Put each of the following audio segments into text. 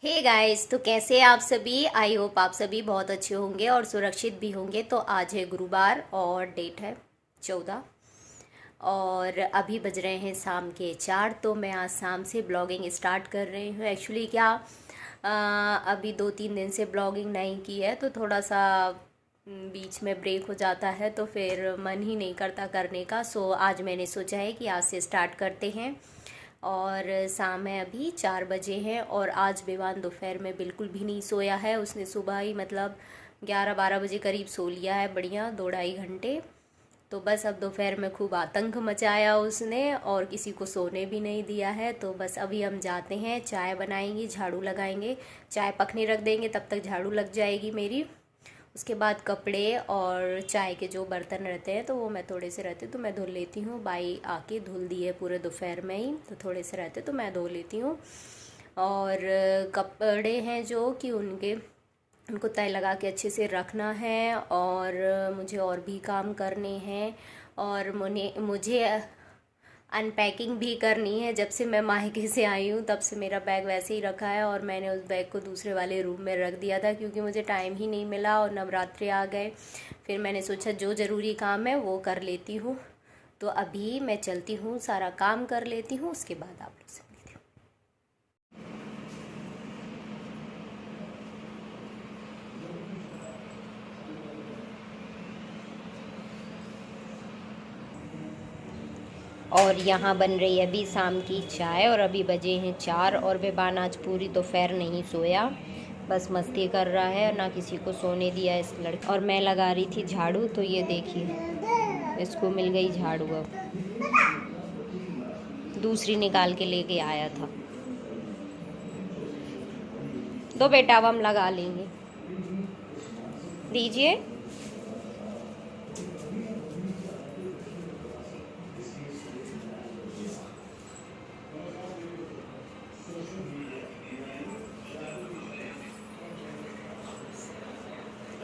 Hey guys, तो कैसे आप सभी। आई होप आप सभी बहुत अच्छे होंगे और सुरक्षित भी होंगे। तो आज है गुरुवार और डेट है 14 और अभी बज रहे हैं शाम के 4। तो मैं आज शाम से ब्लॉगिंग स्टार्ट कर रही हूँ। एक्चुअली क्या अभी 2-3 दिन से ब्लॉगिंग नहीं की है तो थोड़ा सा बीच में ब्रेक हो जाता है तो फिर मन ही नहीं करता करने का। सो आज मैंने सोचा है कि आज से स्टार्ट करते हैं। और शाम है, अभी 4 बजे हैं और आज विवान दोपहर में बिल्कुल भी नहीं सोया है। उसने सुबह ही मतलब 11-12 बजे करीब सो लिया है, बढ़िया 2-2.5 घंटे। तो बस अब दोपहर में खूब आतंक मचाया उसने और किसी को सोने भी नहीं दिया है। तो बस अभी हम जाते हैं, चाय बनाएंगे, झाड़ू लगाएंगे, चाय पकने रख देंगे, तब तक झाड़ू लग जाएगी मेरी। उसके बाद कपड़े और चाय के जो बर्तन रहते हैं तो वो मैं थोड़े से रहते तो मैं धुल लेती हूँ। बाई आके धुल दिए पूरे दोपहर में ही, तो थोड़े से रहते तो मैं धो लेती हूँ। और कपड़े हैं जो कि उनको तय लगा के अच्छे से रखना है और मुझे और भी काम करने हैं। और मुझे अनपैकिंग भी करनी है। जब से मैं मायके से आई हूँ तब से मेरा बैग वैसे ही रखा है और मैंने उस बैग को दूसरे वाले रूम में रख दिया था क्योंकि मुझे टाइम ही नहीं मिला और नवरात्रि आ गए। फिर मैंने सोचा जो ज़रूरी काम है वो कर लेती हूँ। तो अभी मैं चलती हूँ, सारा काम कर लेती हूँ, उसके बाद आप लोग से मिलती हूँ। और यहाँ बन रही है अभी शाम की चाय और अभी बजे हैं 4 और बेबान आज पूरी दोपहर नहीं सोया, बस मस्ती कर रहा है, ना किसी को सोने दिया इस लड़के। और मैं लगा रही थी झाड़ू तो ये देखिए इसको मिल गई झाड़ू। अब दूसरी निकाल के लेके आया था। दो बेटा, अब हम लगा लेंगे, दीजिए।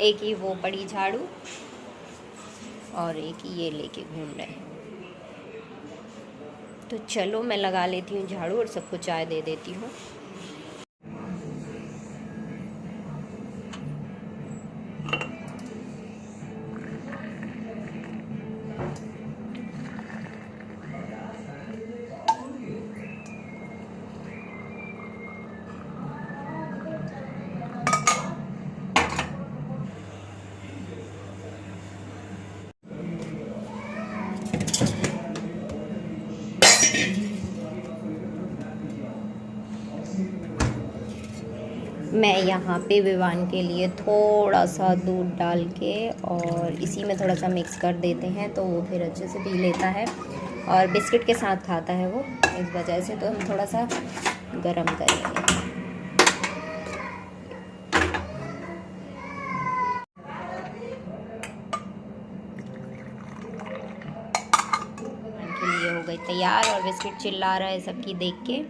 एक ही वो बड़ी झाड़ू और एक ही ये लेके घूम रहे हैं। तो चलो मैं लगा लेती हूँ झाड़ू और सबको चाय दे देती हूँ। मैं यहाँ पे विवान के लिए थोड़ा सा दूध डाल के और इसी में थोड़ा सा मिक्स कर देते हैं तो वो फिर अच्छे से पी लेता है और बिस्किट के साथ खाता है वो, इस वजह से। तो हम थोड़ा सा गरम करेंगे। के लिए हो गई तैयार और बिस्किट चिल्ला रहा है सबकी देख के।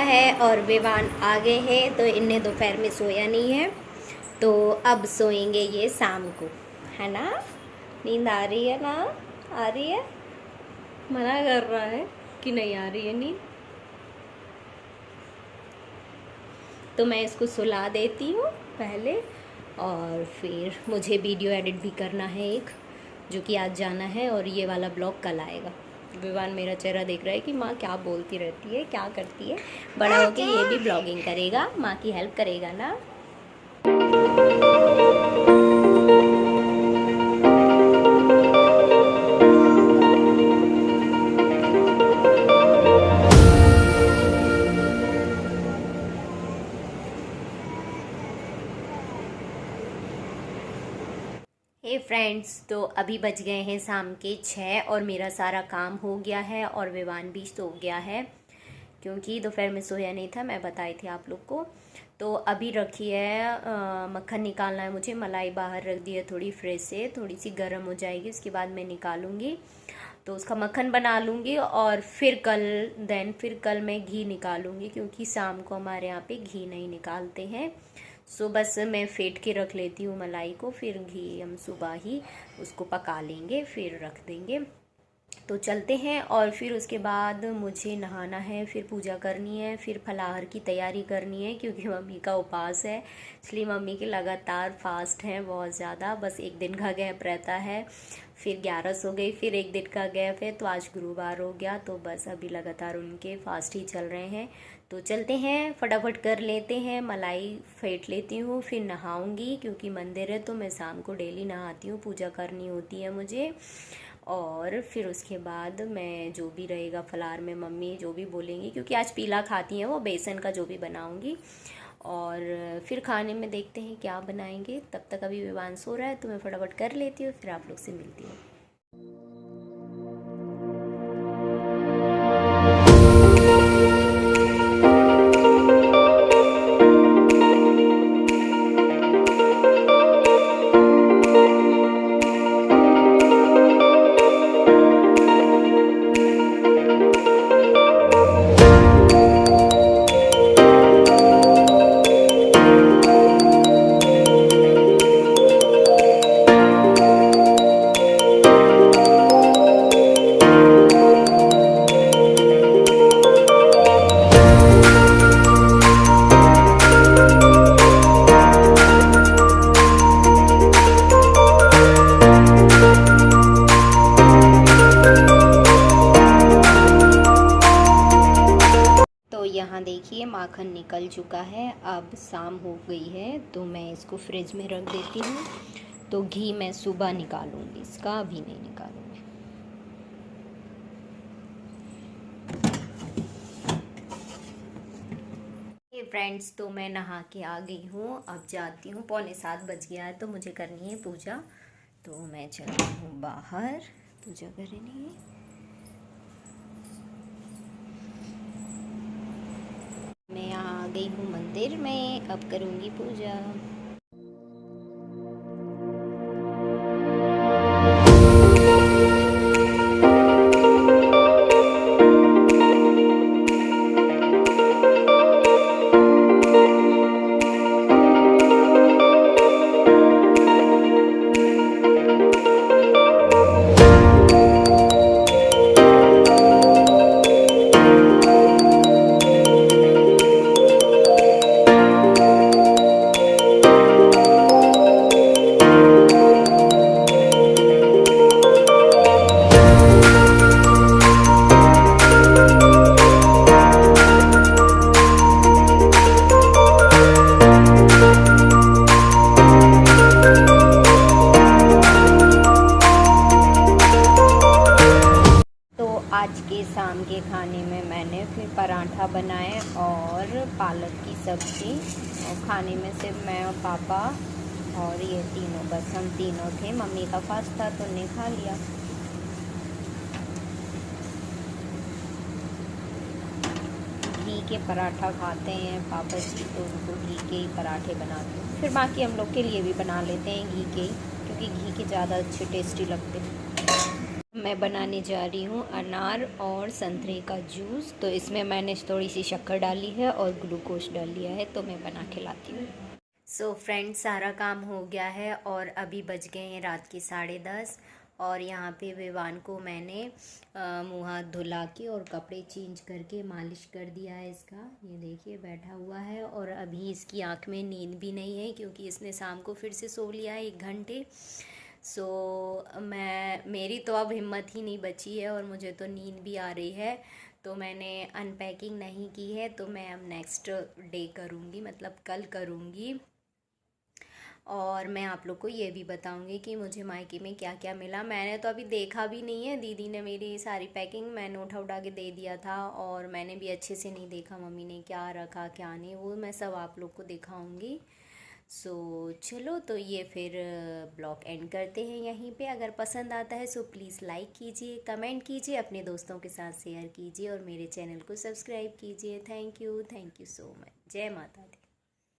है और विवान आ गए हैं, तो इन्हें दोपहर में सोया नहीं है, तो अब सोएंगे ये शाम को, है ना। नींद आ रही है ना, आ रही है, मना कर रहा है कि नहीं आ रही है नींद। तो मैं इसको सुला देती हूँ पहले, और फिर मुझे वीडियो एडिट भी करना है एक, जो कि आज जाना है, और ये वाला ब्लॉग कल आएगा। विवान मेरा चेहरा देख रहा है कि माँ क्या बोलती रहती है, क्या करती है। बड़ा होके ये भी ब्लॉगिंग करेगा, माँ की हेल्प करेगा ना। हे फ्रेंड्स, तो अभी बज गए हैं शाम के 6 और मेरा सारा काम हो गया है और विवान भी सो गया है, क्योंकि दोपहर में सोया नहीं था, मैं बताई थी आप लोग को। तो अभी रखी है मक्खन निकालना है मुझे, मलाई बाहर रख दी है थोड़ी फ्रिज से, थोड़ी सी गर्म हो जाएगी, उसके बाद मैं निकालूंगी, तो उसका मक्खन बना लूँगी। और फिर कल मैं घी निकालूंगी, क्योंकि शाम को हमारे यहाँ पे घी नहीं निकालते हैं। सो बस मैं फेंट के रख लेती हूँ मलाई को, फिर घी हम सुबह ही उसको पका लेंगे, फिर रख देंगे। तो चलते हैं, और फिर उसके बाद मुझे नहाना है, फिर पूजा करनी है, फिर फलाहार की तैयारी करनी है, क्योंकि मम्मी का उपवास है, इसलिए मम्मी के लगातार फास्ट हैं बहुत ज़्यादा। बस एक दिन का गैप रहता है, फिर 11 हो गई, फिर एक दिन का गैप है, तो आज गुरुवार हो गया, तो बस अभी लगातार उनके फास्ट ही चल रहे हैं। तो चलते हैं, फटाफट कर लेते हैं, मलाई फेंट लेती हूँ, फिर नहाऊंगी, क्योंकि मंदिर है तो मैं शाम को डेली नहाती हूँ, पूजा करनी होती है मुझे। और फिर उसके बाद मैं जो भी रहेगा फलाहार में, मम्मी जो भी बोलेंगी, क्योंकि आज पीला खाती हैं वो, बेसन का जो भी बनाऊंगी। और फिर खाने में देखते हैं क्या बनाएंगे। तब तक अभी विवान सो रहा है, तो मैं फटाफट कर लेती हूँ, फिर आप लोग से मिलती हूँ। यहाँ देखिए माखन निकल चुका है, अब शाम हो गई है, तो मैं इसको फ्रिज में रख देती हूँ। तो घी मैं सुबह निकालूंगी, इसका अभी नहीं निकालूंगी। ये फ्रेंड्स, तो मैं नहा के आ गई हूँ, अब जाती हूँ, 6:45 बज गया है, तो मुझे करनी है पूजा, तो मैं चलती हूँ बाहर पूजा करने। मैं यहाँ आ गई हूँ मंदिर में, अब करूँगी पूजा। आज के शाम के खाने में मैंने फिर पराठा बनाए और पालक की सब्ज़ी, और खाने में सिर्फ मैं और पापा और ये तीनों, बस हम तीनों थे। मम्मी का फास्ट था तो उन्हें खा लिया। घी के पराठा खाते हैं पापा जी, तो उनको घी के ही पराठे बनाते हैं, फिर बाकी हम लोग के लिए भी बना लेते हैं घी के, क्योंकि घी के ज़्यादा अच्छे टेस्टी लगते हैं। मैं बनाने जा रही हूँ अनार और संतरे का जूस। तो इसमें मैंने थोड़ी सी शक्कर डाली है और ग्लूकोज डाल लिया है, तो मैं बना के लाती हूँ। सो फ्रेंड्स, सारा काम हो गया है और अभी बज गए हैं रात के 10:30। और यहाँ पे विवान को मैंने मुँह हाथ धुला के और कपड़े चेंज करके मालिश कर दिया है इसका। ये देखिए बैठा हुआ है और अभी इसकी आँख में नींद भी नहीं है, क्योंकि इसने शाम को फिर से सो लिया है 1 घंटे। सो मेरी तो अब हिम्मत ही नहीं बची है और मुझे तो नींद भी आ रही है। तो मैंने अनपैकिंग नहीं की है, तो मैं अब नेक्स्ट डे करूँगी, मतलब कल करूँगी। और मैं आप लोग को ये भी बताऊंगी कि मुझे मायके में क्या क्या मिला। मैंने तो अभी देखा भी नहीं है, दीदी ने मेरी सारी पैकिंग मैंने उठा के दे दिया था, और मैंने भी अच्छे से नहीं देखा मम्मी ने क्या रखा क्या नहीं, वो मैं सब आप लोग को दिखाऊंगी। सो चलो, तो ये फिर ब्लॉग एंड करते हैं यहीं पे। अगर पसंद आता है सो प्लीज़ लाइक कीजिए, कमेंट कीजिए, अपने दोस्तों के साथ शेयर कीजिए और मेरे चैनल को सब्सक्राइब कीजिए। Thank you so much. जय माता दी।